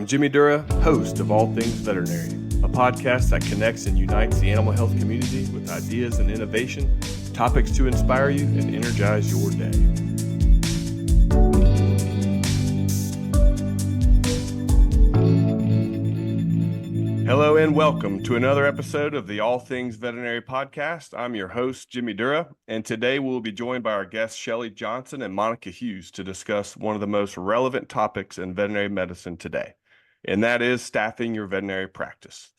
Jimmy Dura, host of All Things Veterinary, a podcast that connects and unites the animal health community with ideas and innovation, topics to inspire you and energize your day. Hello and welcome to another episode of the All Things Veterinary Podcast. I'm your host, Jimmy Dura, and today we'll be joined by our guests, Shelley Johnson and Monica Hughes, to discuss one of the most relevant topics in veterinary medicine today, and that is staffing your veterinary practice.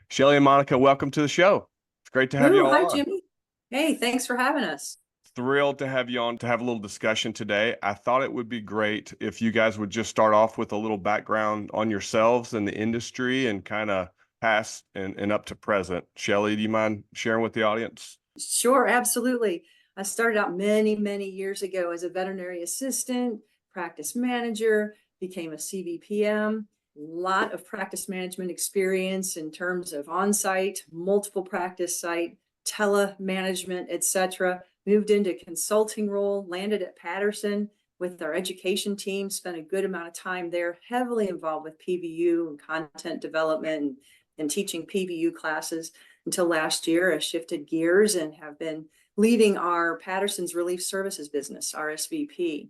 Shelley and Monica, welcome to the show. It's great to have you all Hi, on. Jimmy. Hey, thanks for having us. Thrilled to have you on to have a little discussion today. I thought it would be great if you guys would just start off with a little background on yourselves and the industry and kind of past and up to present. Shelley, do you mind sharing with the audience? Sure, absolutely. I started out many years ago as a veterinary assistant, practice manager, became a CVPM, a lot of practice management experience in terms of on-site, multiple practice site, telemanagement, etc. Moved into a consulting role, landed at Patterson with our education team, spent a good amount of time there, heavily involved with PVU and content development and teaching PVU classes until last year. I shifted gears and have been leading our Patterson's Relief Services business, RSVP.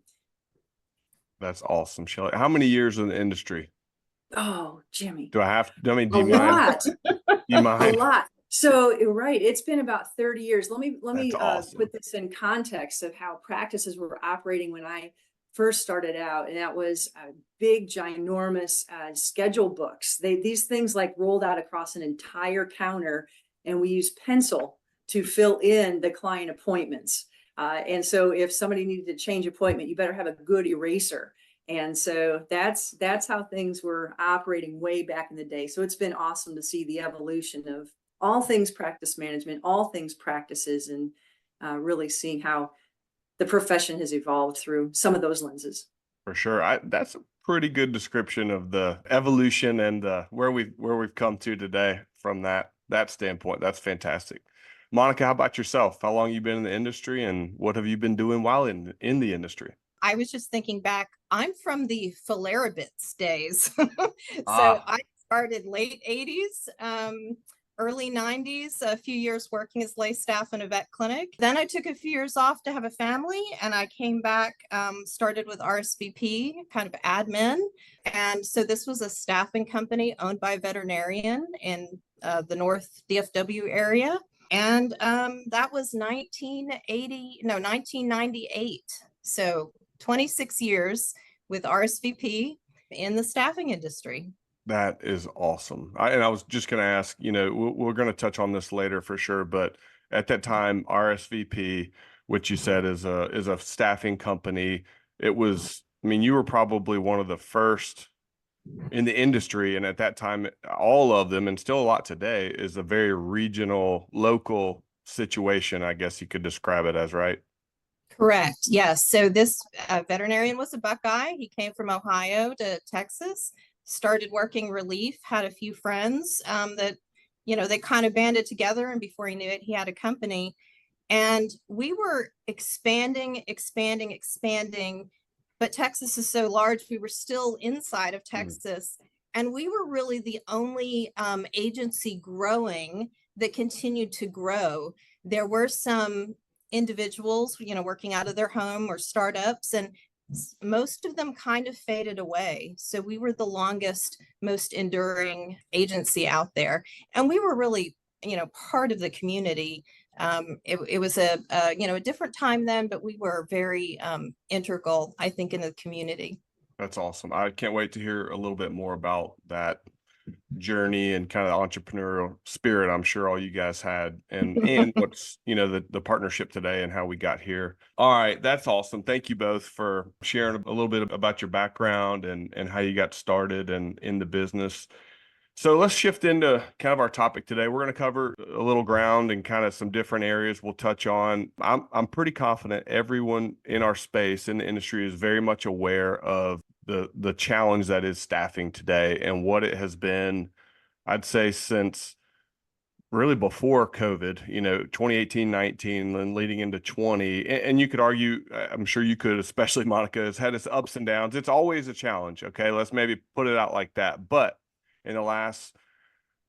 That's awesome, Shelley. How many years in the industry? Oh, Jimmy. Do you mind? A lot. So you're right. It's been about 30 years. Let me awesome. Put this in context of how practices were operating when I first started out, and that was big, ginormous schedule books. These things like rolled out across an entire counter, and we used pencil to fill in the client appointments. And so if somebody needed to change appointment, you better have a good eraser. And so that's how things were operating way back in the day. So it's been awesome to see the evolution of all things practice management, all things practices, and really seeing how the profession has evolved through some of those lenses. For sure. That's a pretty good description of the evolution and where we've come to today from that standpoint. That's fantastic. Monica, how about yourself? How long have you been in the industry and what have you been doing while in the industry? I was just thinking back, I'm from the Philarabits days. So I started late 80s, early 90s, a few years working as lay staff in a vet clinic. Then I took a few years off to have a family, and I came back, started with RSVP, kind of admin. And so this was a staffing company owned by a veterinarian in the North DFW area. And that was 1998. So 26 years with RSVP in the staffing industry. That is awesome. I was just going to ask, we're going to touch on this later for sure, but at that time, RSVP, which you said is a staffing company, you were probably one of the first in the industry. And at that time, all of them, and still a lot today, is a very regional, local situation, I guess you could describe it as, right? Correct. Yes. So this veterinarian was a Buckeye. He came from Ohio to Texas, started working relief, had a few friends that, they kind of banded together. And before he knew it, he had a company. And we were expanding. But Texas is so large, we were still inside of Texas. And we were really the only agency growing that continued to grow. There were some individuals, working out of their home or startups, and most of them kind of faded away. So we were the longest, most enduring agency out there. And we were really, part of the community. It was a different time then, but we were very integral, I think, in the community. That's awesome. I can't wait to hear a little bit more about that journey and kind of entrepreneurial spirit I'm sure all you guys had and what's the partnership today and how we got here. All right, that's awesome. Thank you both for sharing a little bit about your background and how you got started and in the business. So let's shift into kind of our topic today. We're going to cover a little ground and kind of some different areas we'll touch on. I'm pretty confident everyone in our space in the industry is very much aware of the challenge that is staffing today and what it has been, I'd say, since really before COVID, 2018, 19, and leading into 20. And you could argue, I'm sure you could, especially Monica, has had its ups and downs. It's always a challenge. Okay. Let's maybe put it out like that. But in the last,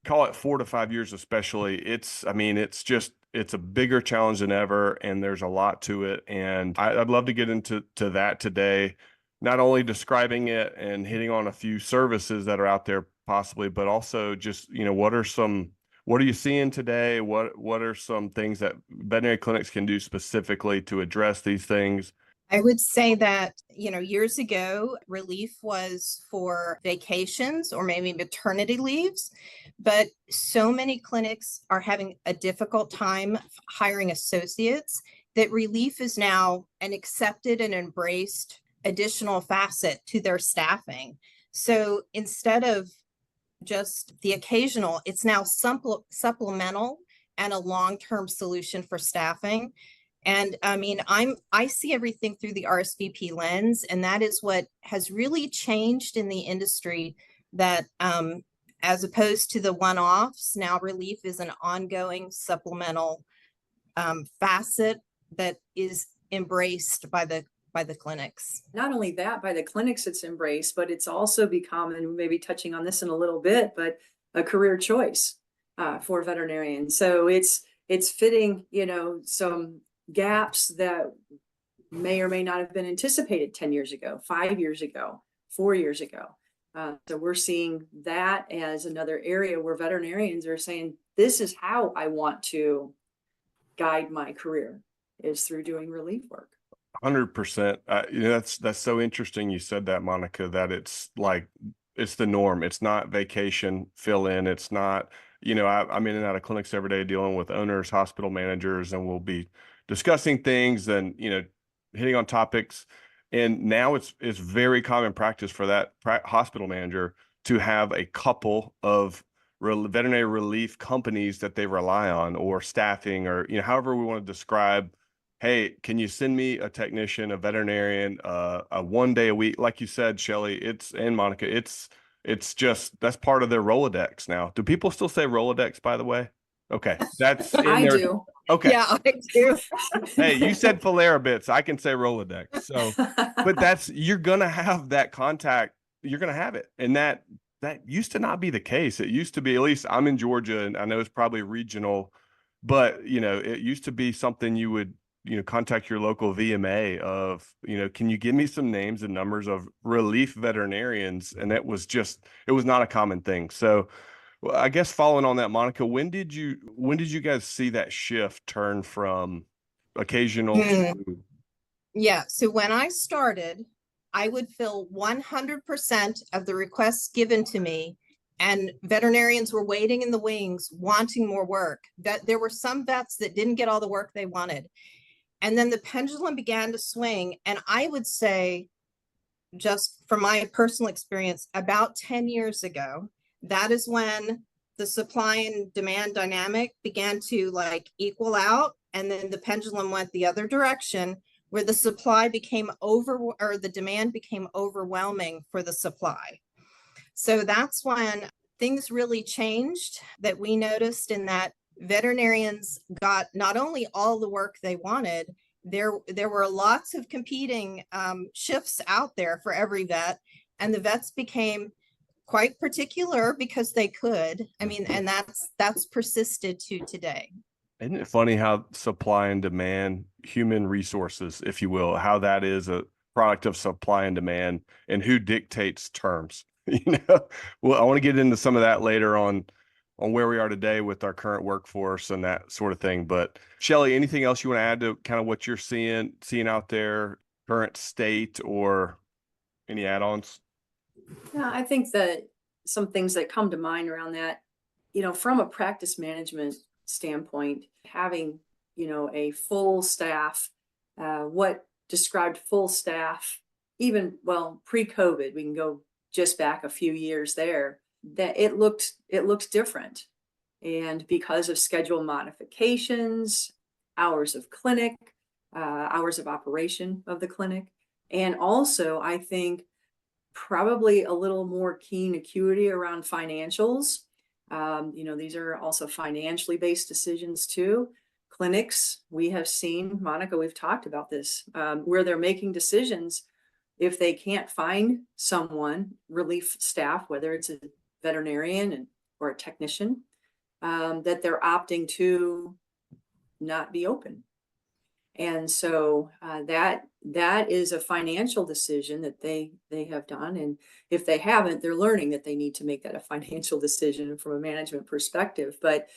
call it 4 to 5 years, especially, it's a bigger challenge than ever. And there's a lot to it. And I'd love to get into that today, not only describing it and hitting on a few services that are out there possibly, but also just, what are you seeing today? What are some things that veterinary clinics can do specifically to address these things? I would say that, years ago, relief was for vacations or maybe maternity leaves, but so many clinics are having a difficult time hiring associates that relief is now an accepted and embraced additional facet to their staffing. So instead of just the occasional, it's now supplemental and a long-term solution for staffing. And I mean, I see everything through the RSVP lens, and that is what has really changed in the industry, that as opposed to the one-offs, now relief is an ongoing supplemental facet that is embraced by the clinics. Not only that, by the clinics it's embraced, but it's also become, and maybe touching on this in a little bit, but a career choice for veterinarians. So it's fitting, some gaps that may or may not have been anticipated 10 years ago, 5 years ago, 4 years ago. So we're seeing that as another area where veterinarians are saying, this is how I want to guide my career, is through doing relief work. 100%. That's so interesting. You said that, Monica, that it's the norm. It's not vacation fill in. It's not, I'm in and out of clinics every day dealing with owners, hospital managers, and we'll be discussing things and, hitting on topics. And now it's very common practice for that hospital manager to have a couple of veterinary relief companies that they rely on, or staffing, or, however we want to describe. Hey, can you send me a technician, a veterinarian, a 1 day a week? Like you said, Shelley, and Monica, it's just, that's part of their Rolodex now. Do people still say Rolodex, by the way? Okay. That's in I there. do. Okay. Yeah, I do. Hey, you said Falera bits. I can say Rolodex. So, but you're going to have that contact. You're going to have it. And that used to not be the case. It used to be, at least I'm in Georgia, and I know it's probably regional, but it used to be something you would, contact your local VMA of, can you give me some names and numbers of relief veterinarians? And it was not a common thing. So, well, I guess following on that, Monica, when did you guys see that shift turn from occasional to? Yeah. So when I started, I would fill 100% of the requests given to me, and veterinarians were waiting in the wings, wanting more work. That there were some vets that didn't get all the work they wanted. And then the pendulum began to swing. And I would say, just from my personal experience, about 10 years ago, that is when the supply and demand dynamic began to equal out. And then the pendulum went the other direction, where the supply became the demand became overwhelming for the supply. So that's when things really changed, that we noticed, in that veterinarians got not only all the work they wanted, there were lots of competing shifts out there for every vet, and the vets became quite particular because they could. I mean, and that's persisted to today. Isn't it funny how supply and demand, human resources, if you will, how that is a product of supply and demand, and who dictates terms? Well, I want to get into some of that later on where we are today with our current workforce and that sort of thing. But Shelley, anything else you want to add to kind of what you're seeing out there, current state, or any add-ons? Yeah, I think that some things that come to mind around that, from a practice management standpoint, having, a full staff, what described full staff, even, pre-COVID, we can go just back a few years there, that it looked different. And because of schedule modifications, hours of clinic, hours of operation of the clinic, and also I think probably a little more keen acuity around financials. These are also financially based decisions too. Clinics, we have seen, Monica, we've talked about this, where they're making decisions if they can't find someone, relief staff, whether it's a veterinarian or a technician, that they're opting to not be open. And so that is a financial decision that they have done. And if they haven't, they're learning that they need to make that a financial decision from a management perspective. But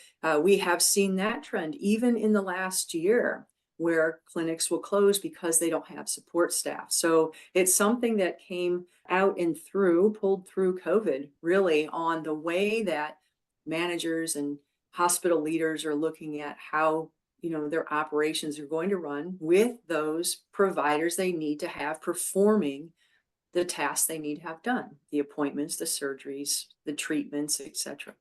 we have seen that trend even in the last year, where clinics will close because they don't have support staff. So it's something that came out and pulled through COVID, really, on the way that managers and hospital leaders are looking at how their operations are going to run with those providers they need to have performing the tasks they need to have done, the appointments, the surgeries, the treatments, etc.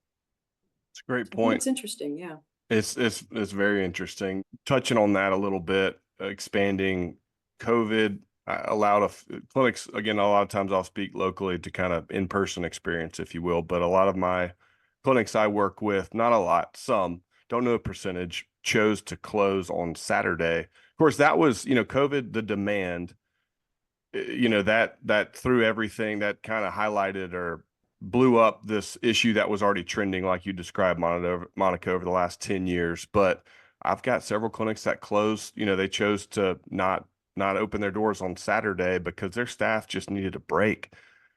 It's a great point. It's interesting. Yeah. It's very interesting. Touching on that a little bit, expanding COVID allowed clinics, again, a lot of times I'll speak locally to kind of in-person experience, if you will, but a lot of my clinics I work with, not a lot, some, don't know a percentage, chose to close on Saturday. Of course, that was, COVID, the demand, that threw everything, that kind of highlighted or blew up this issue that was already trending, like you described, Monica, over the last 10 years. But I've got several clinics that closed, they chose to not open their doors on Saturday because their staff just needed a break.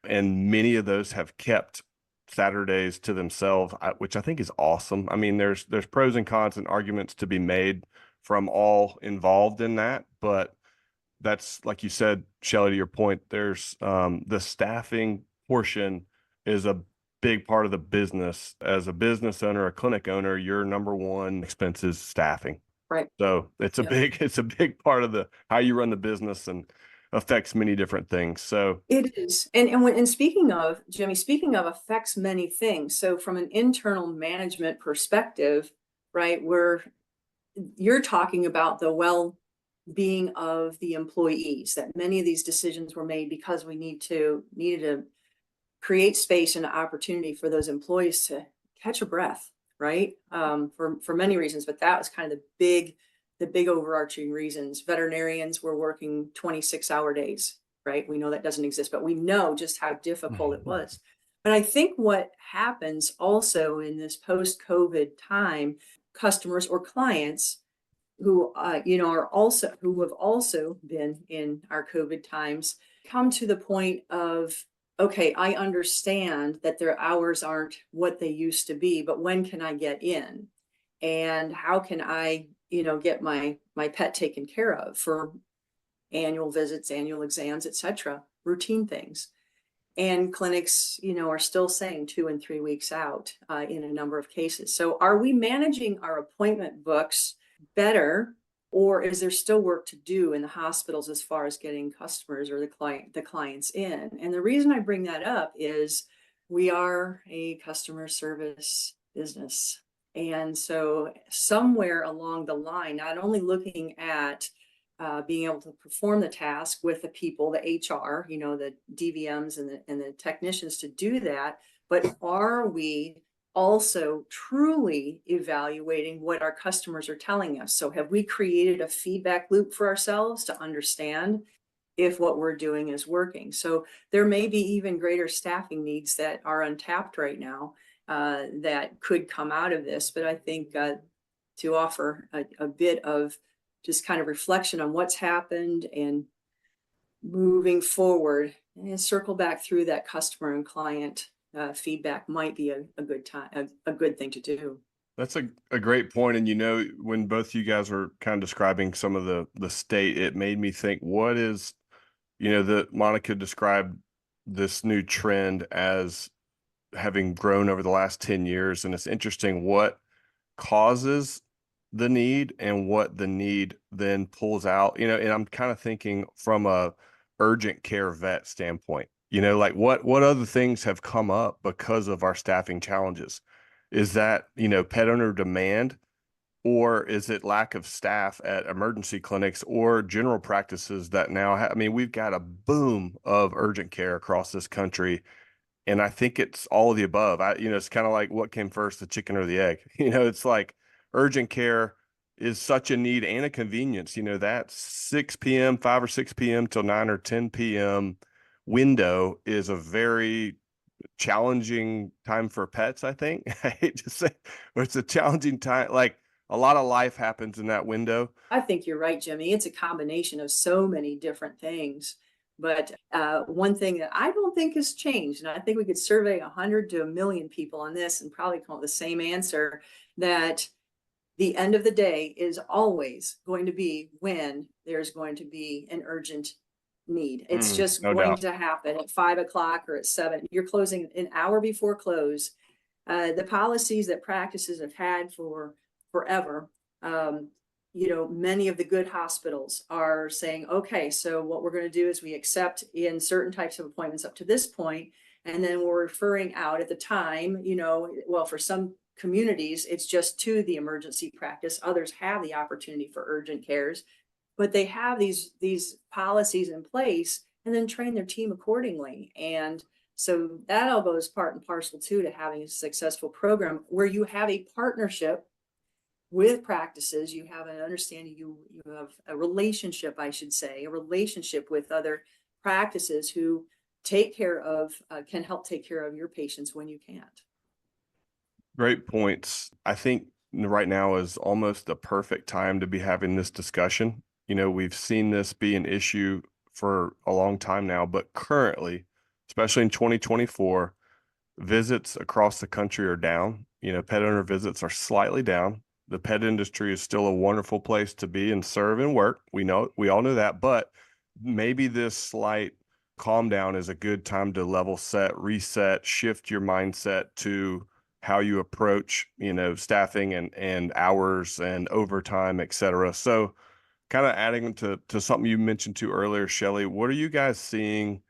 And many of those have kept Saturdays to themselves, which I think is awesome. I mean, there's pros and cons and arguments to be made from all involved in that, but that's, like you said, Shelley, to your point, there's the staffing portion is a big part of the business. As a business owner, a clinic owner, your number one expense is staffing. Right. So it's a big part of how you run the business and affects many different things. So it is. And speaking of, Jimmy, affects many things. So from an internal management perspective, right, you're talking about the well-being of the employees, that many of these decisions were made because we needed to create space and opportunity for those employees to catch a breath, right? For many reasons, but that was kind of the big overarching reasons. Veterinarians were working 26-hour days, right? We know that doesn't exist, but we know just how difficult it was. But I think what happens also in this post-COVID time, customers or clients who who have also been in our COVID times come to the point of, okay, I understand that their hours aren't what they used to be, but when can I get in? And how can I, get my pet taken care of for annual visits, annual exams, etc., routine things. And clinics, are still saying 2 and 3 weeks out in a number of cases. So are we managing our appointment books better, or is there still work to do in the hospitals as far as getting customers or the clients in? And the reason I bring that up is we are a customer service business. And so somewhere along the line, not only looking at being able to perform the task with the people, the HR, the DVMs and the technicians to do that, but are we also truly evaluating what our customers are telling us? So have we created a feedback loop for ourselves to understand if what we're doing is working? So there may be even greater staffing needs that are untapped right now that could come out of this. But I think to offer a bit of just kind of reflection on what's happened and moving forward and circle back through that customer and client feedback might be a good time, a good thing to do. That's a great point. And, when both you guys were kind of describing some of the state, it made me think, what is, Monica described this new trend as having grown over the last 10 years. And it's interesting what causes the need and what the need then pulls out, and I'm kind of thinking from a urgent care vet standpoint, like what other things have come up because of our staffing challenges? Is that, pet owner demand, or is it lack of staff at emergency clinics or general practices that now we've got a boom of urgent care across this country. And I think it's all of the above. It's kind of like what came first, the chicken or the egg. It's like urgent care is such a need and a convenience. That 6 p.m., 5 or 6 p.m. till 9 or 10 p.m. window is a very challenging time for pets, I think. I hate to say, but it's a challenging time. Like a lot of life happens in that window. I think you're right, Jimmy. It's a combination of so many different things. But one thing that I don't think has changed, and I think we could survey 100 to 1,000,000 people on this and probably come up with the same answer, that the end of the day is always going to be when there's going to be an urgent need. It's just No going doubt. to happen at 5 o'clock or at 7. You're closing an hour before close. The policies that practices have had for forever, many of the good hospitals are saying, okay, so what we're going to do is we accept in certain types of appointments up to this point, and then we're referring out at the time, well, for some communities, it's just to the emergency practice. Others have the opportunity for urgent cares, but they have these policies in place and then train their team accordingly. And so that all goes part and parcel too to having a successful program where you have a partnership with practices. You have an understanding, you have a relationship, I should say, a relationship with other practices who take care of, can help take care of your patients when you can't. Great points. I think right now is almost the perfect time to be having this discussion. We've seen this be an issue for a long time now, but currently, especially in 2024, visits across the country are down. Pet owner visits are slightly down. The pet industry is still a wonderful place to be and serve and work. We all know that, but maybe this slight calm down is a good time to level set, reset, shift your mindset to how you approach, staffing and hours and overtime, et cetera. So kind of adding to something you mentioned to earlier, Shelley, what are you guys seeing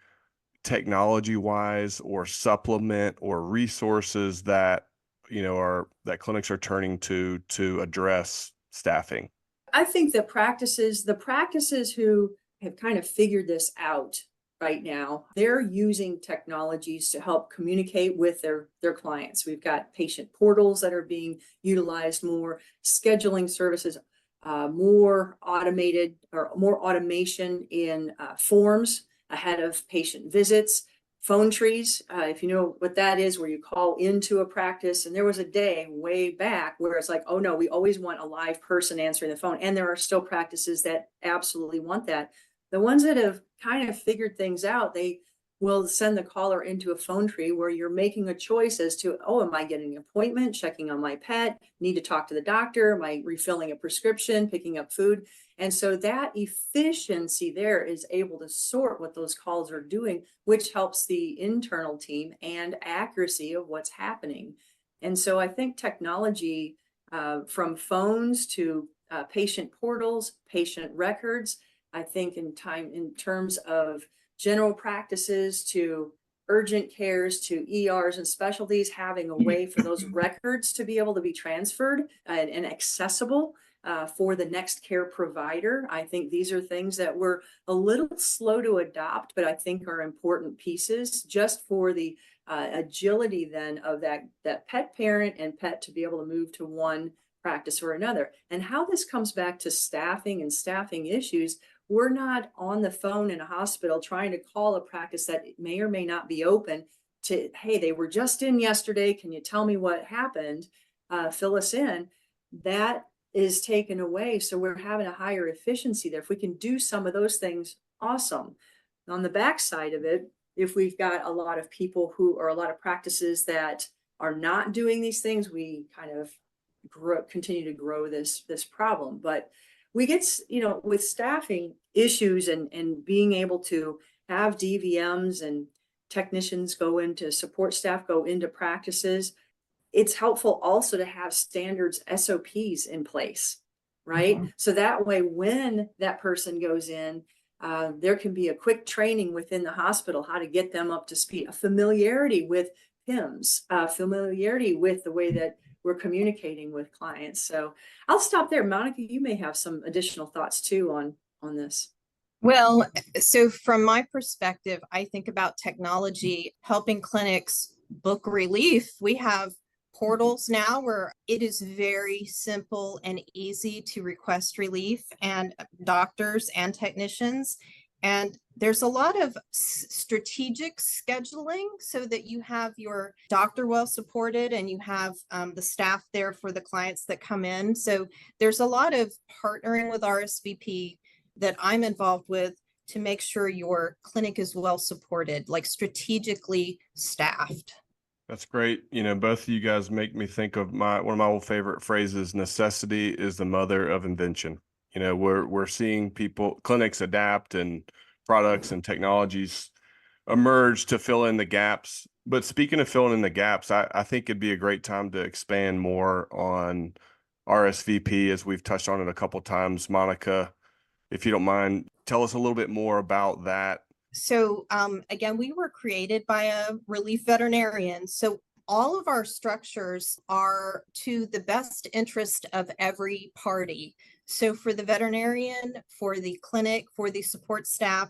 technology wise or supplement or resources that, that clinics are turning to address staffing? I think the practices who have kind of figured this out right now, they're using technologies to help communicate with their clients. We've got patient portals that are being utilized more, scheduling services, more automated or more automation in forms ahead of patient visits. Phone trees, if you know what that is, where you call into a practice. And there was a day way back where it's like, oh no, we always want a live person answering the phone. And there are still practices that absolutely want that. The ones that have kind of figured things out, they will send the caller into a phone tree where you're making a choice as to, oh, am I getting an appointment, checking on my pet, need to talk to the doctor, am I refilling a prescription, picking up food? And so that efficiency there is able to sort what those calls are doing, which helps the internal team and accuracy of what's happening. And so I think technology, from phones to patient portals, patient records, I think in terms of general practices to urgent cares to ERs and specialties, having a way for those records to be able to be transferred and accessible for the next care provider. I think these are things that we're a little slow to adopt, but I think are important pieces just for the agility then of that pet parent and pet to be able to move to one practice or another. And how this comes back to staffing and staffing issues, we're not on the phone in a hospital trying to call a practice that may or may not be open to, hey, they were just in yesterday. Can you tell me what happened? Fill us in. That is taken away. So we're having a higher efficiency there. If we can do some of those things, awesome. On the backside of it, if we've got a lot of people who are a lot of practices that are not doing these things, we kind of continue to grow this problem. But we get, with staffing issues and being able to have DVMs and technicians support staff go into practices, it's helpful also to have standards SOPs in place, right? Mm-hmm. So that way, when that person goes in, there can be a quick training within the hospital, how to get them up to speed, a familiarity with PIMS, familiarity with the way that we're communicating with clients. So I'll stop there. Monica, you may have some additional thoughts too on this. Well, so from my perspective, I think about technology helping clinics book relief. We have portals now where it is very simple and easy to request relief, and doctors and technicians. And there's a lot of strategic scheduling so that you have your doctor well supported and you have the staff there for the clients that come in. So there's a lot of partnering with RSVP that I'm involved with to make sure your clinic is well supported, like strategically staffed. That's great. You know, both of you guys make me think of one of my old favorite phrases, necessity is the mother of invention. You know, we're seeing clinics adapt and products and technologies emerge to fill in the gaps. But speaking of filling in the gaps, I think it'd be a great time to expand more on RSVP, as we've touched on it a couple times. Monica, if you don't mind, tell us a little bit more about that. So again, we were created by a relief veterinarian. So all of our structures are to the best interest of every party. So for the veterinarian, for the clinic, for the support staff,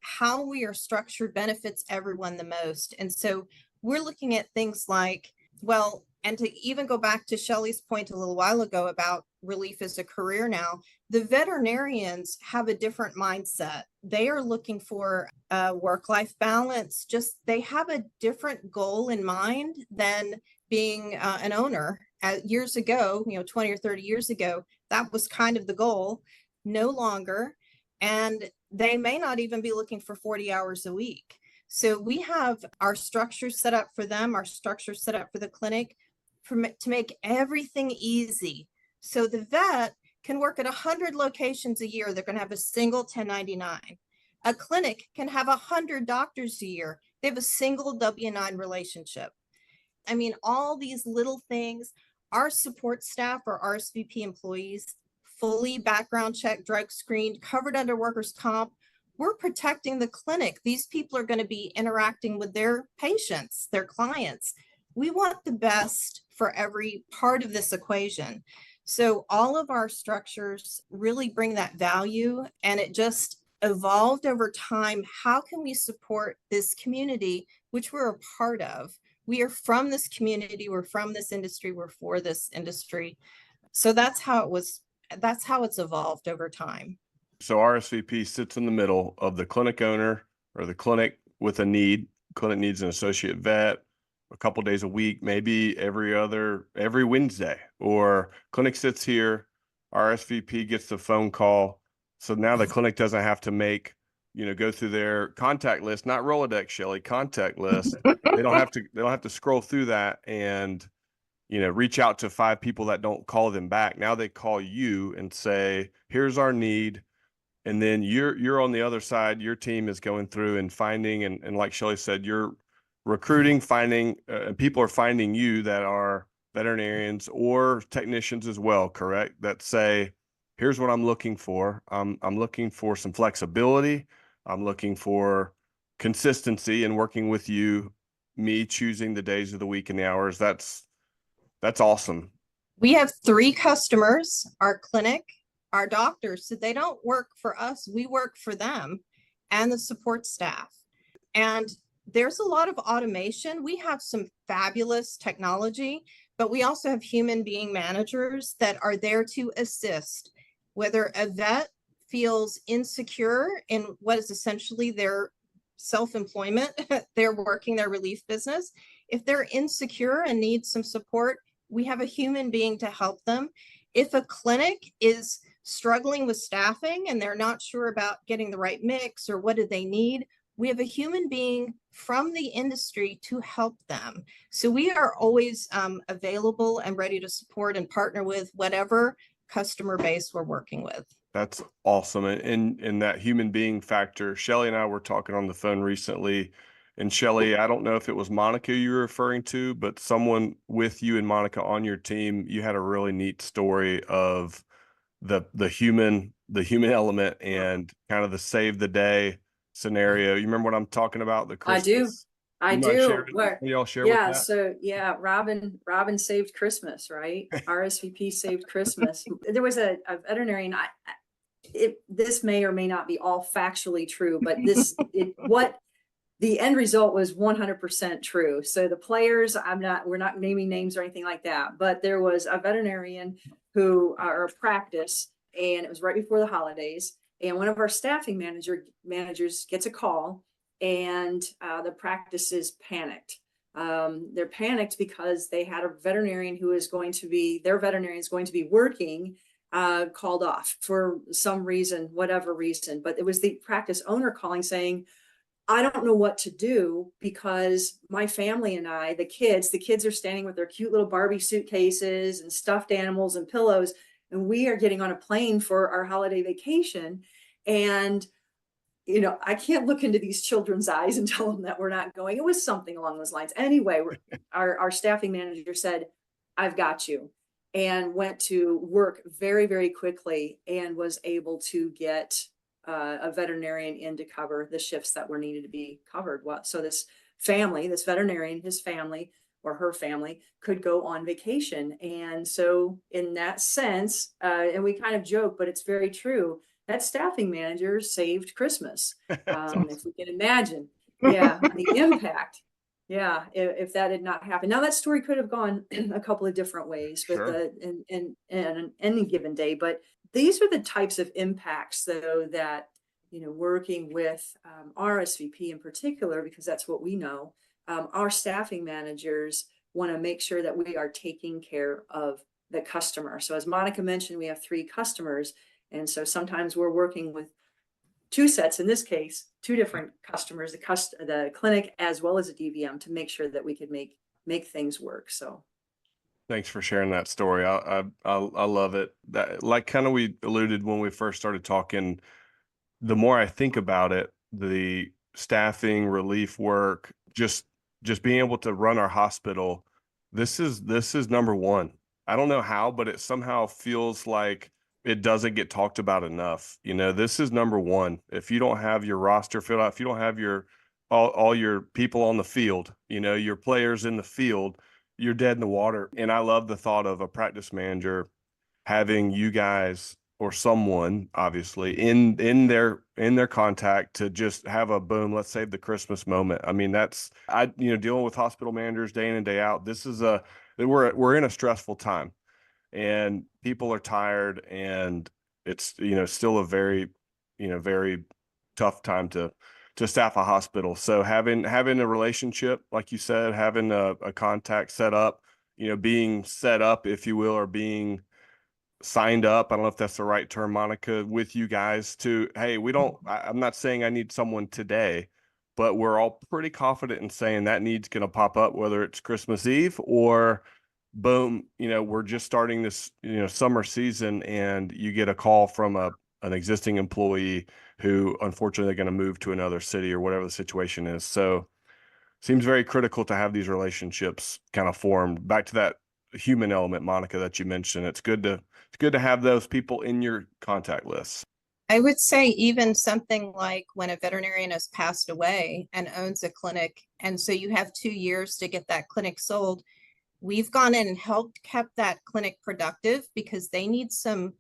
how we are structured benefits everyone the most. And so we're looking at things like, well, and to even go back to Shelley's point a little while ago about relief as a career now, the veterinarians have a different mindset. They are looking for a work-life balance. Just they have a different goal in mind than being an owner. Years ago, 20 or 30 years ago, that was kind of the goal. No longer. And they may not even be looking for 40 hours a week. So we have our structure set up for them, our structure set up for the clinic to make everything easy. So the vet can work at 100 locations a year. They're going to have a single 1099. A clinic can have 100 doctors a year. They have a single W-9 relationship. I mean, all these little things. Our support staff are RSVP employees, fully background checked, drug screened, covered under workers' comp. We're protecting the clinic. These people are going to be interacting with their patients, their clients. We want the best for every part of this equation. So all of our structures really bring that value, and it just evolved over time. How can we support this community, which we're a part of? We are from this community. We're from this industry. We're for this industry. So that's how it's evolved over time. So RSVP sits in the middle of the clinic owner or the clinic with a need. Clinic needs an associate vet a couple days a week, maybe every Wednesday, or clinic sits here, RSVP gets the phone call. So now the clinic doesn't have to go through their contact list, not Rolodex, Shelley, contact list. They don't have to scroll through that and, reach out to 5 people that don't call them back. Now they call you and say, here's our need. And then you're on the other side. Your team is going through and finding, and like Shelley said, you're recruiting, finding, people are finding you that are veterinarians or technicians as well, correct? That say, here's what I'm looking for. I'm looking for some flexibility. I'm looking for consistency in working with you, me choosing the days of the week and the hours. That's awesome. We have 3 customers, our clinic, our doctors. So they don't work for us. We work for them and the support staff. And there's a lot of automation. We have some fabulous technology, but we also have human being managers that are there to assist. Whether a vet feels insecure in what is essentially their self-employment, they're working their relief business. If they're insecure and need some support, we have a human being to help them. If a clinic is struggling with staffing and they're not sure about getting the right mix or what do they need, we have a human being from the industry to help them. So we are always available and ready to support and partner with whatever customer base we're working with. That's awesome. And that human being factor, Shelley and I were talking on the phone recently, and Shelley, I don't know if it was Monica you were referring to, but someone with you and Monica on your team, you had a really neat story of the human element and kind of the save the day scenario. You remember what I'm talking about? The Christmas. I do. Y'all share yeah. with that? So yeah, Robin saved Christmas, right? RSVP saved Christmas. There was a veterinarian. this may or may not be all factually true, but what the end result was 100% true. So the players, we're not naming names or anything like that, but there was a veterinarian or a practice, and it was right before the holidays. And one of our staffing managers gets a call, and the practice is panicked. They're panicked because they had a veterinarian their veterinarian is going to be working, called off for some reason, whatever reason. But it was the practice owner calling saying, I don't know what to do because my family and the kids are standing with their cute little Barbie suitcases and stuffed animals and pillows, and we are getting on a plane for our holiday vacation. And, I can't look into these children's eyes and tell them that we're not going. It was something along those lines. Anyway, our staffing manager said, I've got you, and went to work very, very quickly and was able to get a veterinarian in to cover the shifts that were needed to be covered. So this veterinarian, his family or her family could go on vacation. And so in that sense, and we kind of joke, but it's very true, that staffing manager saved Christmas. If we can imagine, the impact. Yeah, if that had not happened. Now that story could have gone a couple of different ways with in any given day, but these are the types of impacts, though, that, working with RSVP in particular, because that's what we know, our staffing managers want to make sure that we are taking care of the customer. So as Monica mentioned, we have 3 customers. And so sometimes we're working with 2 sets, in this case, 2 different customers, the clinic as well as a DVM, to make sure that we could make things work. So thanks for sharing that story. I love it. That, like kind of we alluded when we first started talking, the more I think about it, the staffing, relief work, just being able to run our hospital, this is number one. I don't know how, but it somehow feels like it doesn't get talked about enough. This is number one. If you don't have your roster filled out, if you don't have all your people on the field, your players in the field, you're dead in the water. And I love the thought of a practice manager having you guys or someone obviously in their contact to just have a boom, let's save the Christmas moment. I mean, dealing with hospital managers day in and day out. We're in a stressful time, and people are tired, and it's, still a very, very tough time to staff a hospital. So having a relationship, like you said, having a contact set up, being set up, if you will, or being signed up, I don't know if that's the right term, Monica, with you guys to, hey, I'm not saying I need someone today, but we're all pretty confident in saying that need's going to pop up, whether it's Christmas Eve or boom, we're just starting this, summer season, and you get a call from an existing employee who unfortunately they're going to move to another city or whatever the situation is. So seems very critical to have these relationships kind of formed. Back to that human element, Monica, that you mentioned. It's good to have those people in your contact list. I would say even something like when a veterinarian has passed away and owns a clinic, and so you have 2 years to get that clinic sold. We've gone in and kept that clinic productive because they need some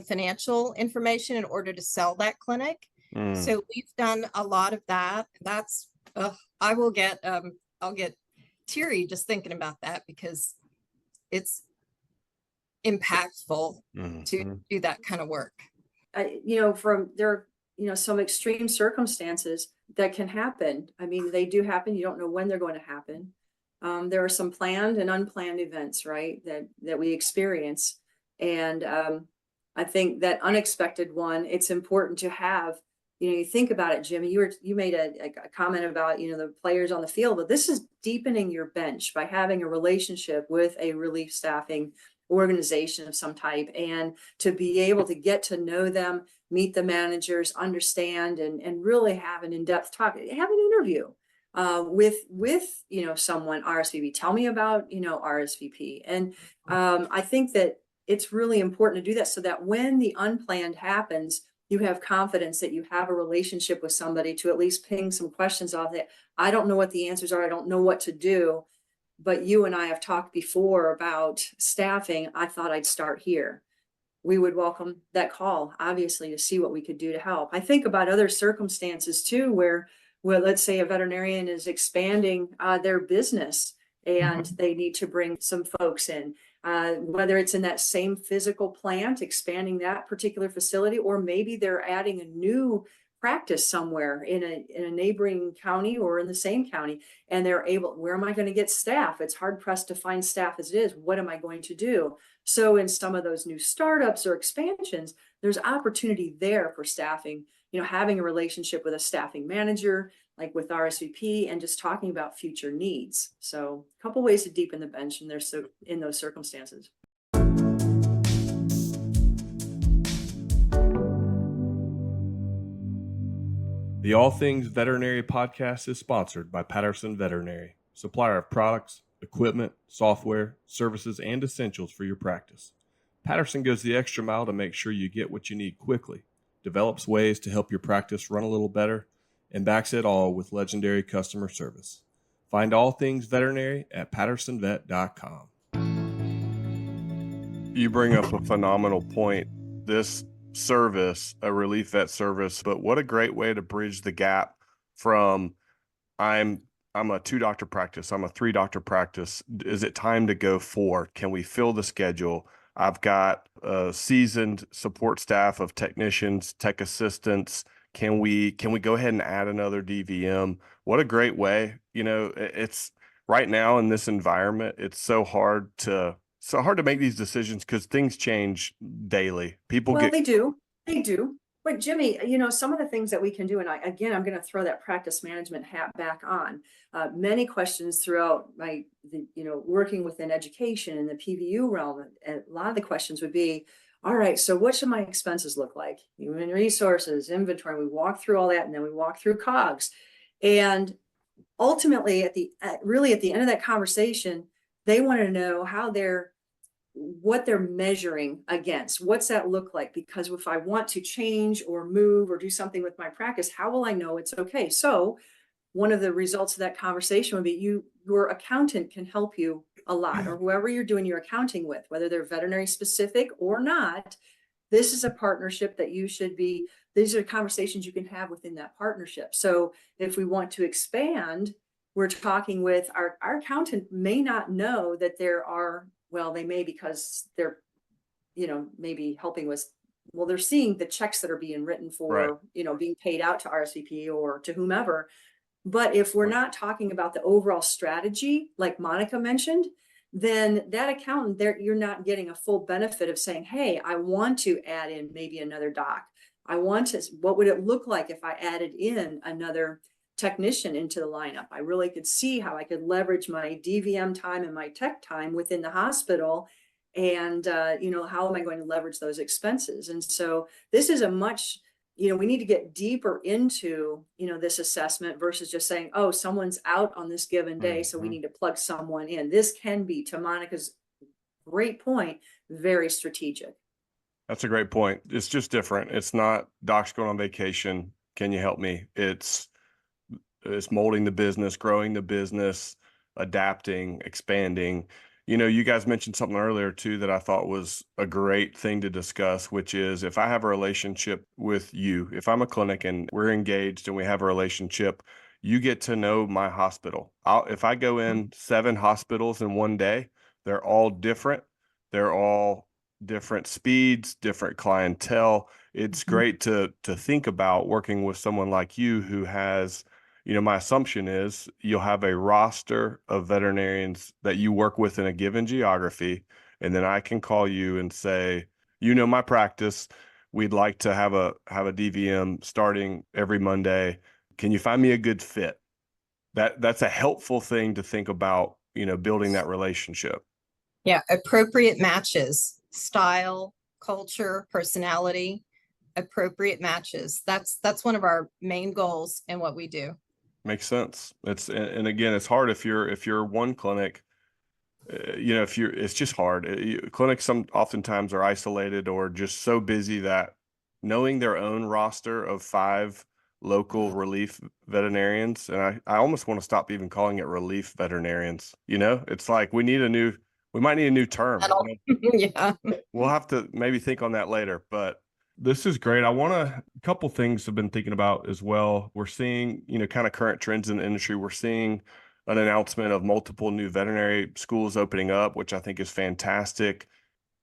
financial information in order to sell that clinic. So we've done a lot of that. That's I'll get teary just thinking about that, because it's impactful to do that kind of work. From there, some extreme circumstances that can happen. I mean, they do happen. You don't know when they're going to happen. There are some planned and unplanned events, right, that we experience. And I think that unexpected one, it's important to have, you think about it, Jimmy, you made a comment about, the players on the field, but this is deepening your bench by having a relationship with a relief staffing organization of some type, and to be able to get to know them, meet the managers, understand, and really have an in-depth talk, have an interview with someone, RSVP. Tell me about RSVP. And I think that it's really important to do that, so that when the unplanned happens, you have confidence that you have a relationship with somebody to at least ping some questions off that. I don't know what the answers are. I don't know what to do, but you and I have talked before about staffing. I thought I'd start here. we would welcome that call, obviously, to see what we could do to help. I think about other circumstances too, where let's say a veterinarian is expanding their business and they need to bring some folks in, whether it's in that same physical plant, expanding that particular facility, or maybe they're adding a new practice somewhere in a neighboring county or in the same county, and they're able, where am I going to get staff? It's hard pressed to find staff as it is. What am I going to do? So in some of those new startups or expansions, there's opportunity there for staffing, having a relationship with a staffing manager, like with RSVP, and just talking about future needs. So a couple ways to deepen the bench in those circumstances. The All Things Veterinary podcast is sponsored by Patterson Veterinary, supplier of products, equipment, software, services, and essentials for your practice. Patterson goes the extra mile to make sure you get what you need quickly, develops ways to help your practice run a little better, and backs it all with legendary customer service. Find All Things Veterinary at PattersonVet.com. You bring up a phenomenal point. This service, a relief vet service, but what a great way to bridge the gap from I'm a 2-doctor practice, I'm a 3-doctor practice. Is it time to go 4? Can we fill the schedule? I've got a seasoned support staff of technicians, tech assistants. Can we go ahead and add another DVM? What a great way. It's right now in this environment, it's so hard to make these decisions because things change daily. They do. But Jimmy, some of the things that we can do, and I'm going to throw that practice management hat back on. Many questions throughout working within education in the PVU realm, and a lot of the questions would be, all right, so what should my expenses look like? Human resources, inventory, we walk through all that, and then we walk through COGS. And ultimately, at the end of that conversation, they want to know what they're measuring against. What's that look like? Because if I want to change or move or do something with my practice, how will I know it's okay? So one of the results of that conversation would be your accountant can help you a lot, or whoever you're doing your accounting with, whether they're veterinary specific or not. This is a partnership that these are conversations you can have within that partnership. So if we want to expand, we're talking with our accountant may not know that they may, because they're, maybe helping with, they're seeing the checks that are being written for, right, being paid out to RSVP or to whomever. But if we're not talking about the overall strategy, like Monica mentioned, then that accountant you're not getting a full benefit of saying, hey, I want to add in maybe another doc. What would it look like if I added in another technician into the lineup? I really could see how I could leverage my DVM time and my tech time within the hospital. And, how am I going to leverage those expenses? And so this is we need to get deeper into, this assessment versus just saying, oh, someone's out on this given day, so we need to plug someone in. This can be, to Monica's great point, very strategic. That's a great point. It's just different. It's not doc's going on vacation. Can you help me? It's molding the business, growing the business, adapting, expanding. You guys mentioned something earlier too that I thought was a great thing to discuss, which is if I have a relationship with you, if I'm a clinic and we're engaged and we have a relationship, you get to know my hospital. If I go in 7 hospitals in one day, they're all different. They're all different speeds, different clientele. It's great to think about working with someone like you who has, my assumption is you'll have a roster of veterinarians that you work with in a given geography. And then I can call you and say, my practice, we'd like to have a DVM starting every Monday. Can you find me a good fit? That's a helpful thing to think about, building that relationship. Yeah. Appropriate matches, style, culture, personality, appropriate matches. That's one of our main goals in what we do. Makes sense. And again, it's hard if you're one clinic, it's just hard. Clinics oftentimes are isolated or just so busy that knowing their own roster of 5 local relief veterinarians, and I almost want to stop even calling it relief veterinarians. It's like we need a We might need a new term. Yeah. We'll have to maybe think on that later, but this is great. A couple things I've been thinking about as well. We're seeing, kind of current trends in the industry. We're seeing an announcement of multiple new veterinary schools opening up, which I think is fantastic.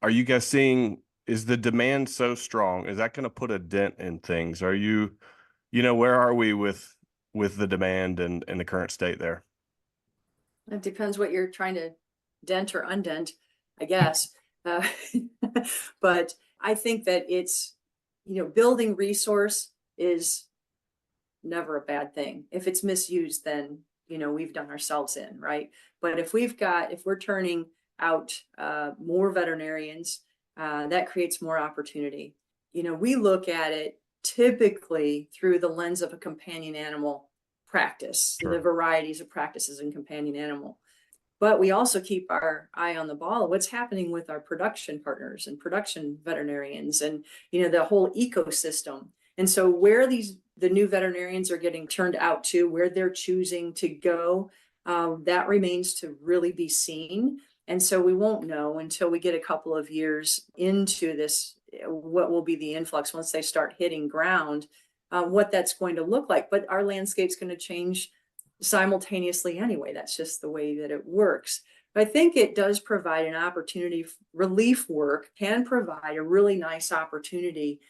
Are you guys seeing, is the demand so strong? Is that going to put a dent in things? Are you, where are we with the demand and the current state there? It depends what you're trying to dent or undent, I guess. Uh, but I think that it's, building resource is never a bad thing. If it's misused, then, we've done ourselves in, right? But if we're turning out more veterinarians, that creates more opportunity. We look at it typically through the lens of a companion animal practice, Sure. the varieties of practices in companion animal. But we also keep our eye on the ball of what's happening with our production partners and production veterinarians and, the whole ecosystem. And so where the new veterinarians are getting turned out to, where they're choosing to go, that remains to really be seen. And so we won't know until we get a couple of years into this, what will be the influx once they start hitting ground, what that's going to look like. But our landscape's going to change simultaneously anyway. That's just the way that it works. But I think it does provide an opportunity. Relief work can provide a really nice opportunity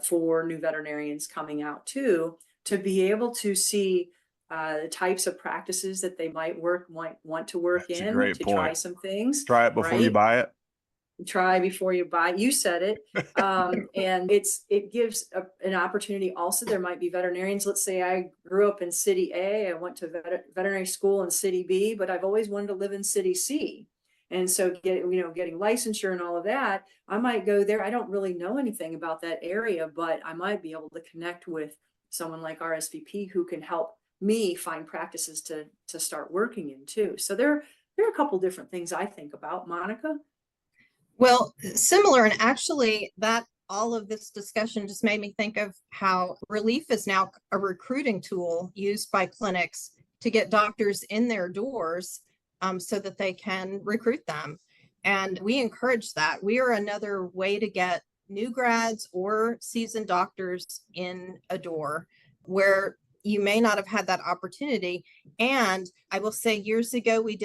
for new veterinarians coming out too, to be able to see the types of practices that they might want to work That's a in, great to point. try some things. Try it before you buy it. Try before you buy. You said it. And it gives an opportunity. Also, there might be veterinarians. Let's say I grew up in city A. I went to veterinary school in city B, but I've always wanted to live in city C. And so getting licensure and all of that, I might go there. I don't really know anything about that area, but I might be able to connect with someone like RSVP who can help me find practices to start working in too. So there are a couple different things I think about, Monica. Well, similar, and actually that all of this discussion just made me think of how Relief is now a recruiting tool used by clinics to get doctors in their doors so that they can recruit them. And we encourage that. We are another way to get new grads or seasoned doctors in a door where you may not have had that opportunity. And I will say years ago, we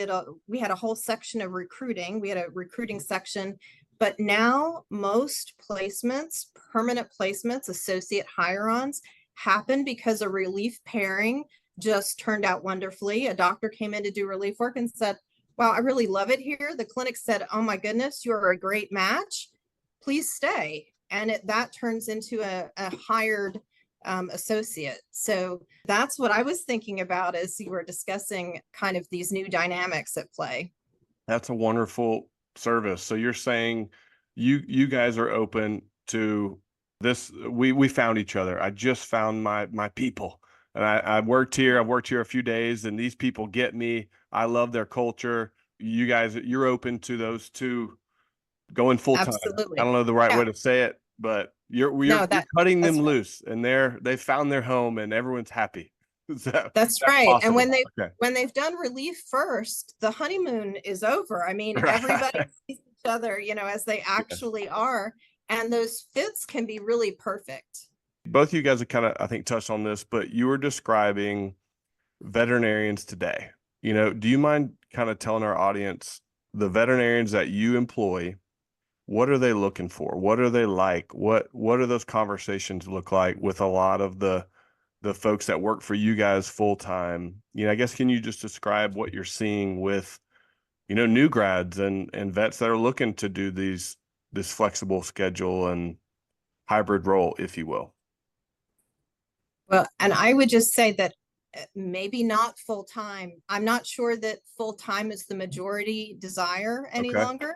had a whole section of recruiting. We had a recruiting section, but now most placements, permanent placements, associate hire-ons happen because a relief pairing just turned out wonderfully. A doctor came in to do relief work and said, wow, I really love it here. The clinic said, oh my goodness, you're a great match. Please stay. And that turns into a hired associate. So that's what I was thinking about as you were discussing kind of these new dynamics at play. That's a wonderful service. So you're saying you guys are open to this. We found each other. I just found my people, and I've worked here a few days, and these people get me. I love their culture. You guys, you're open to those two going full time. Absolutely. I don't know the right way to say it, but you're cutting them loose, and they found their home, and everyone's happy. That's right. possible. And when they've done relief first, the honeymoon is over. I mean, everybody sees each other, as they actually are, and those fits can be really perfect. Both of you guys have kind of, I think, touched on this, but you were describing veterinarians today. Do you mind kind of telling our audience the veterinarians that you employ? What are they looking for? What are they like? What do those conversations look like with a lot of the folks that work for you guys full time? I guess, can you just describe what you're seeing with, new grads and vets that are looking to do this flexible schedule and hybrid role, if you will? Well, and I would just say that maybe not full time. I'm not sure that full time is the majority desire any longer.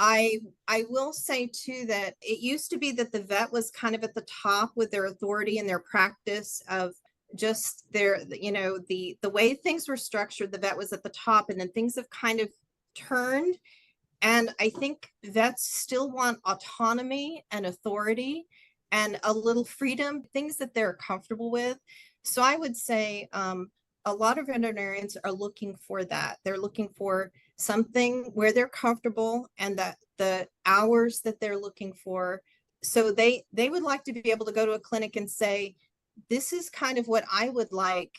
I will say too that it used to be that the vet was kind of at the top with their authority and their practice of just the way things were structured. The vet was at the top, and then things have kind of turned. And I think vets still want autonomy and authority and a little freedom, things that they're comfortable with. So I would say a a lot of veterinarians are looking for that. They're looking for something where they're comfortable and that the hours that they're looking for. So they would like to be able to go to a clinic and say, this is kind of what I would like.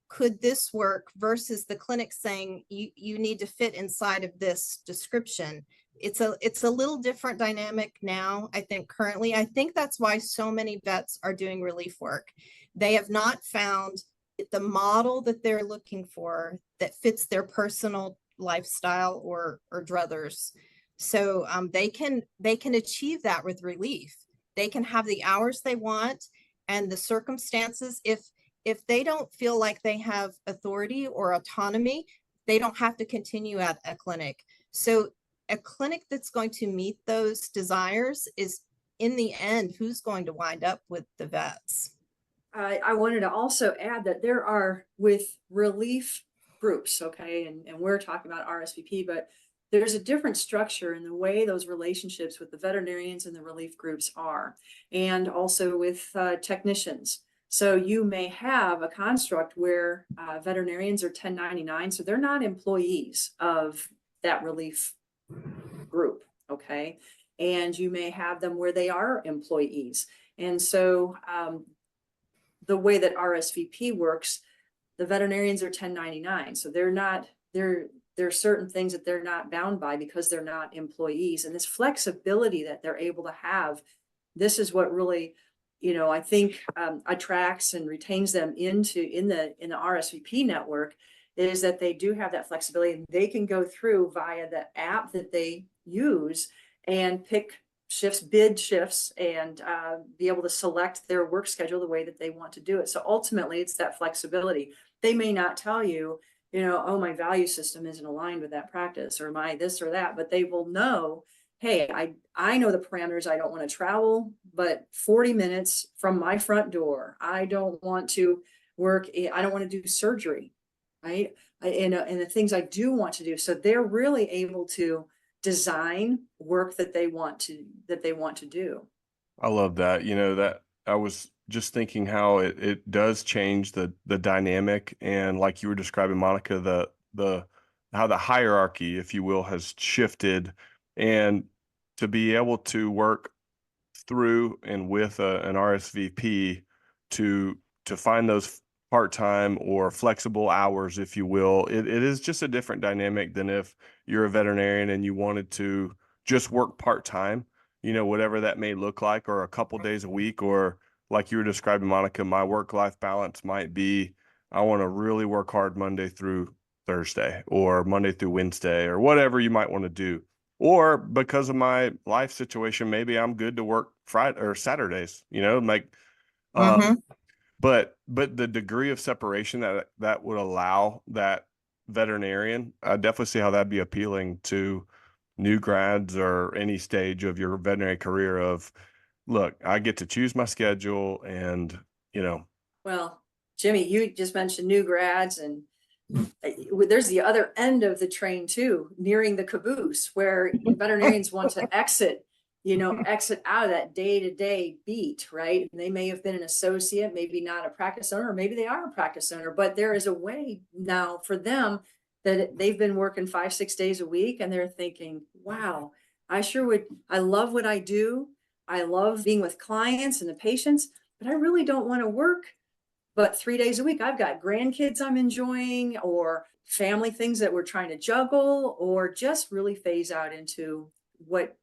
Could this work? Versus the clinic saying you need to fit inside of this description. It's a little different dynamic now. I think currently, I think that's why so many vets are doing relief work. They have not found the model that they're looking for that fits their personal lifestyle or druthers. So they can achieve that with relief. They can have the hours they want and the circumstances. If they don't feel like they have authority or autonomy, they don't have to continue at a clinic. So a clinic that's going to meet those desires is, in the end, who's going to wind up with the vets. I wanted to also add that there are, with relief groups, okay, and we're talking about RSVP, but there's a different structure in the way those relationships with the veterinarians and the relief groups are, and also with technicians. So you may have a construct where veterinarians are 1099, so they're not employees of that relief group, okay? And you may have them where they are employees. And so the way that RSVP works, the veterinarians are 1099, so there are certain things that they're not bound by because they're not employees. And this flexibility that they're able to have, this is what really, I think attracts and retains them in the RSVP network, is that they do have that flexibility, and they can go through via the app that they use and pick shifts, bid shifts, and be able to select their work schedule the way that they want to do it. So ultimately, it's that flexibility. They may not tell you, oh, my value system isn't aligned with that practice, or my this or that, but they will know, hey, I know the parameters. I don't want to travel, but 40 minutes from my front door. I don't want to work. I don't want to do surgery, right? And the things I do want to do. So they're really able to design work that they want to do. I love that. That I was just thinking how it does change the dynamic, and like you were describing, Monica, the how the hierarchy, if you will, has shifted, and to be able to work through and with an RSVP to find those part-time or flexible hours, if you will, it is just a different dynamic than if you're a veterinarian and you wanted to just work part-time, whatever that may look like, or a couple days a week, or like you were describing, Monica, my work-life balance might be, I want to really work hard Monday through Thursday or Monday through Wednesday or whatever you might want to do. Or because of my life situation, maybe I'm good to work Friday or Saturdays, but the degree of separation that would allow that veterinarian, I definitely see how that'd be appealing to new grads or any stage of your veterinary career of, look, I get to choose my schedule, and, Well, Jimmy, you just mentioned new grads, and there's the other end of the train too, nearing the caboose, where veterinarians want to exit out of that day-to-day beat, right? And they may have been an associate, maybe not a practice owner, or maybe they are a practice owner, but there is a way now for them that they've been working 5-6 days a week, and they're thinking, wow, I love what I do. I love being with clients and the patients, but I really don't want to work but 3 days a week. I've got grandkids I'm enjoying, or family things that we're trying to juggle, or just really phase out into what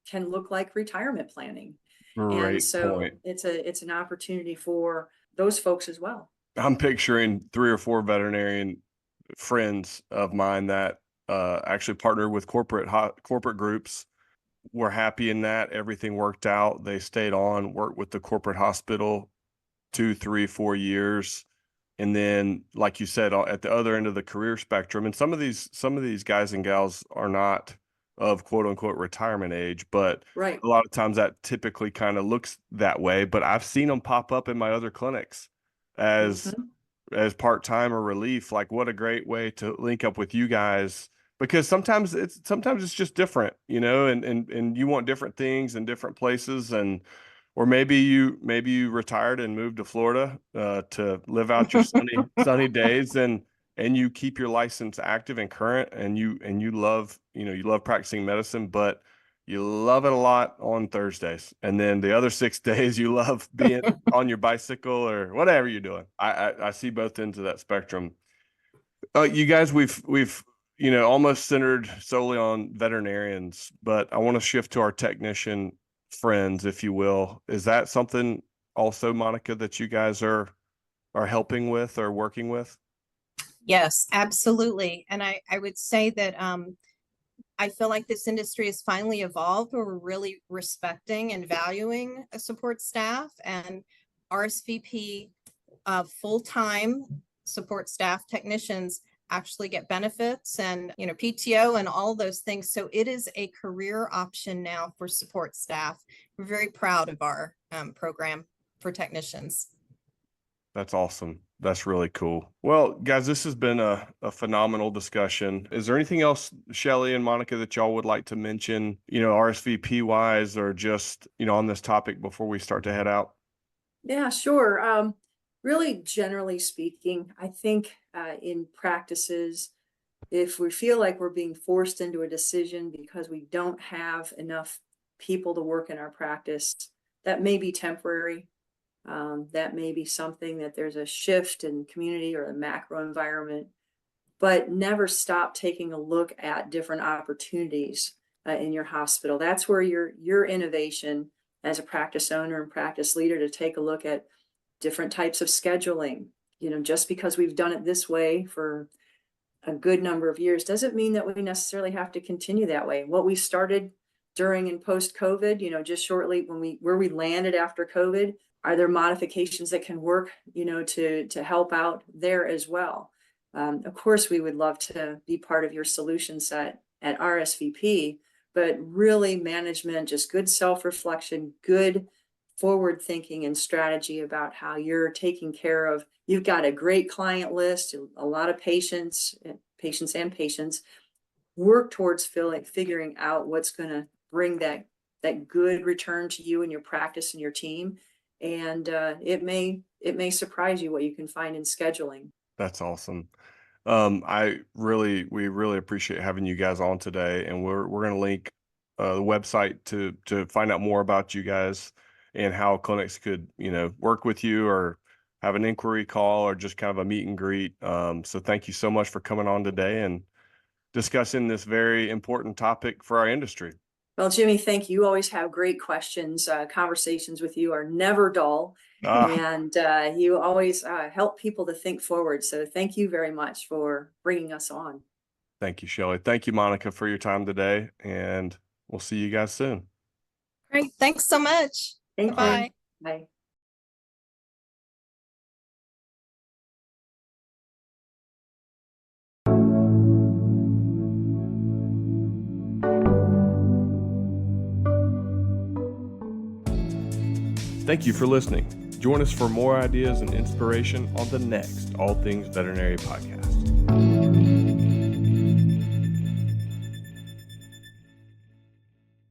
can look like retirement planning. And so it's an opportunity for those folks as well. I'm picturing 3 or 4 veterinarian friends of mine that actually partnered with corporate groups, were happy in that. Everything worked out. They stayed on, worked with the corporate hospital 2, 3, 4 years. And then, like you said, at the other end of the career spectrum, and some of these guys and gals are not of quote unquote retirement age, but right, a lot of times that typically kind of looks that way. But I've seen them pop up in my other clinics as part-time or relief. Like, what a great way to link up with you guys, because sometimes it's just different, and you want different things in different places, and or maybe you retired and moved to Florida to live out your sunny days, and you keep your license active and current, and you love practicing medicine, but you love it a lot on Thursdays, and then the other 6 days you love being on your bicycle or whatever you're doing. I see both ends of that spectrum. You guys, we've almost centered solely on veterinarians, but I want to shift to our technician friends, if you will. Is that something also, Monica, that you guys are helping with or working with? Yes, absolutely. And I would say that I feel like this industry has finally evolved where we're really respecting and valuing a support staff, and RSVP full-time support staff technicians actually get benefits and PTO and all those things. So it is a career option now for support staff. We're very proud of our program for technicians. That's awesome. That's really cool. Well, guys, this has been a phenomenal discussion. Is there anything else, Shelley and Monica, that y'all would like to mention, RSVP wise, or just, on this topic before we start to head out? Yeah, sure. Really, generally speaking, I think in practices, if we feel like we're being forced into a decision because we don't have enough people to work in our practice, that may be temporary. That may be something that there's a shift in community or the macro environment, but never stop taking a look at different opportunities in your hospital. That's where your innovation as a practice owner and practice leader to take a look at different types of scheduling. Just because we've done it this way for a good number of years doesn't mean that we necessarily have to continue that way. What we started during and post COVID, just shortly where we landed after COVID, are there modifications that can work, to help out there as well? Of course, we would love to be part of your solution set at RSVP, but really management, just good self-reflection, good forward thinking and strategy about how you're taking care of. You've got a great client list, a lot of patients. Work towards figuring out what's going to bring that good return to you and your practice and your team. And it may surprise you what you can find in scheduling. That's awesome. We really appreciate having you guys on today, and we're going to link the website to find out more about you guys and how clinics could, work with you or have an inquiry call or just kind of a meet and greet. So thank you so much for coming on today and discussing this very important topic for our industry. Well, Jimmy, thank you. You always have great questions. Conversations with you are never dull. And you always help people to think forward. So thank you very much for bringing us on. Thank you, Shelley. Thank you, Monica, for your time today. And we'll see you guys soon. Great. Thanks so much. Thank Bye. you. Bye. Thank you for listening. Join us for more ideas and inspiration on the next All Things Veterinary podcast.